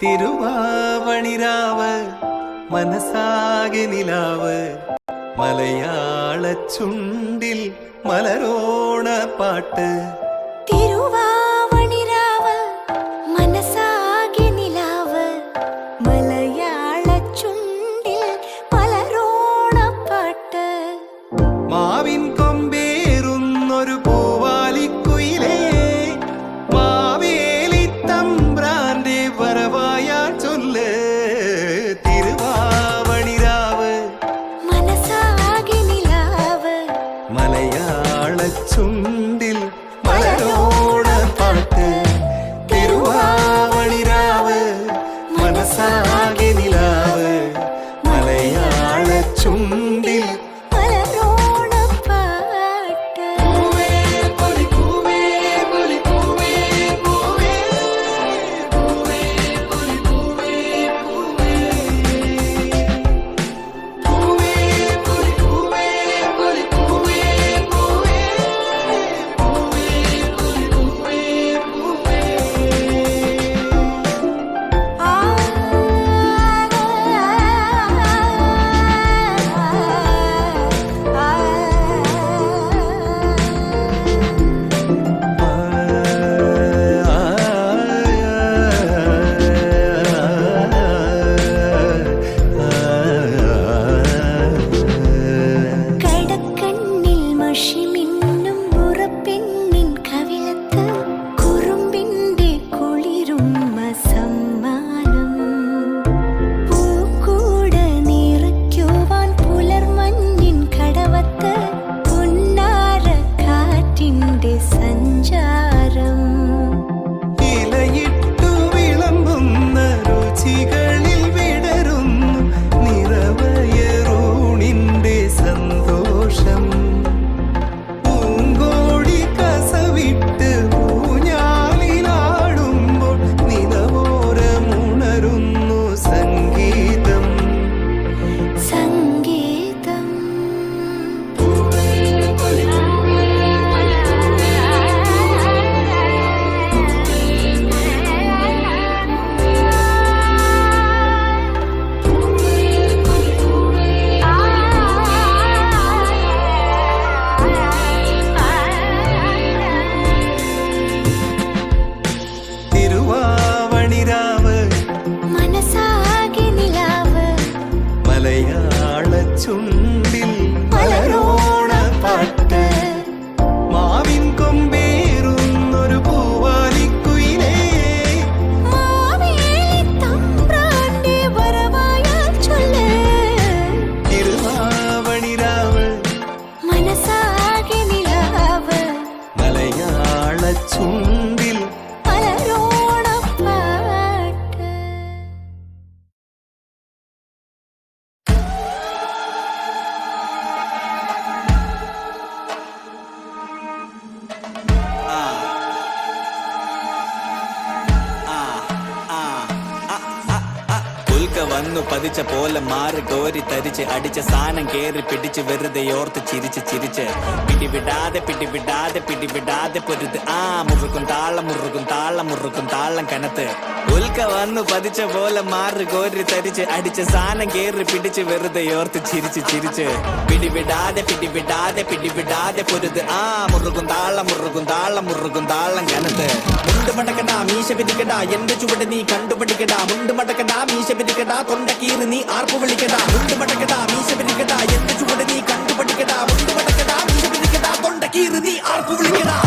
തിരുവാവണിരാവ് മനസാകെ നിലാവ് മലയാള ചുണ്ടിൽ മലരോണ പാട്ട്. തിരുവാവണിരാവ് മനസാകെ നിലാവ് മലയാള ചുണ്ടിൽ മലരോണ പാട്ട്. മാവിൻ കൊമ്പേറുന്നൊരു പൂവാലിക്കുയിലേ മാവേലി തമ്പ്രാന്റെ വരവായാ ചൊല്ല്. തിരുവാവണിരാവ് മനസാകെ നിലാവ് മലയാള ചുണ്ടിൽ മലരോണ പാട്ട്. തിരുവാവണിരാവ് മനസാകെ നിലാവ് മലയാള ചുണ്ടിൽ മലരോണ പാട്ട്. കടക്കണ്ണിൽ മഷി മിന്നും മുറപ്പെണ്ണിൻ കവിളത്ത് കുറുമ്പിന്റെ കുളിരുമ്മ സമ്മാനം. പൂക്കൂട നിറയ്ക്കുവാൻ പുലർമഞ്ഞിൻ കടവത്ത് പൊന്നാര കാറ്റിന്റെ സഞ്ചാരം. ഇലയിട്ടു വിളമ്പുന്ന രുചികളിൽ വിടരുന്നു നിറവയറൂണിന്റെ സന്തോഷം. പൂങ്കോടി കസവിട്ട് ഊഞ്ഞാലിലാടുമ്പോൾ നിലവോരമുണരുന്നു സംഗീതം. സംഗീതം. തിരുവാവണിരാവ് മനസാകെ നിലാവ് മലയാള ചുണ്ടിൽ മലരോണ പാട്ട്. മാവിൻ കൊമ്പേറുന്നൊരു പൂവാലിക്കുയിലേ മാവേലി തമ്പ്രാന്റെ വരവായാൽ ചൊല്ല്. തിരുവാവണിരാവ് മനസാകെ നിലാവ് മലയാള ചുണ്ടിൽ മലരോണ പാട്ട്. ഉൽക്ക വന്നു പതിച്ച പോലെ മാറി കോരി തരിച്ച് അടിച്ച സാനം കേറി പിടിച്ച് വെറുതെ ഓർത്ത് ചിരിച്ച് ചിരിച്ച് പിടിവിടാതെ പിടിവിടാതെ പിടിവിടാതെ പൊരുത് ആ മുറുക്കും താളം മുറുക്കും താളം മുറുക്കും താളം കനത്ത്. ഉൽക്ക വന്നു പതിച്ച പോലെ മാറി കോരി തരിച്ച് അടിച്ച സാനം കേറി പിടിച്ച് വെറുതെ ഓർത്ത് ചിരിച്ച് ചിരിച്ച് പിടിവിടാതെ പിടിവിടാതെ പിടിവിടാതെ പൊരുത് ആ മുറുക്കും താളം മുറുക്കും താളം മുറുക്കും താളം കനത്ത്. മുണ്ട് മടക്കടാ മീശ പിരിക്കടാ എന്റെ ചുവട് നീ കണ്ടുപിടിക്കടാ. മുണ്ട് മടക്കടാ മീശ പിരിക്കടാ തൊണ്ടക്കീറ് നീ ആർപ്പു വിളിക്കടാ. മുണ്ട് മടക്കടാ മീശ പിരിക്കടാ എന്റെ ചുവട് നീ കണ്ടുപിടിക്കടാ. മുണ്ട് മടക്കടാ മീശ പിരിക്കടാ തൊണ്ടക്കീറ് നീ ആർപ്പു വിളിക്കടാ.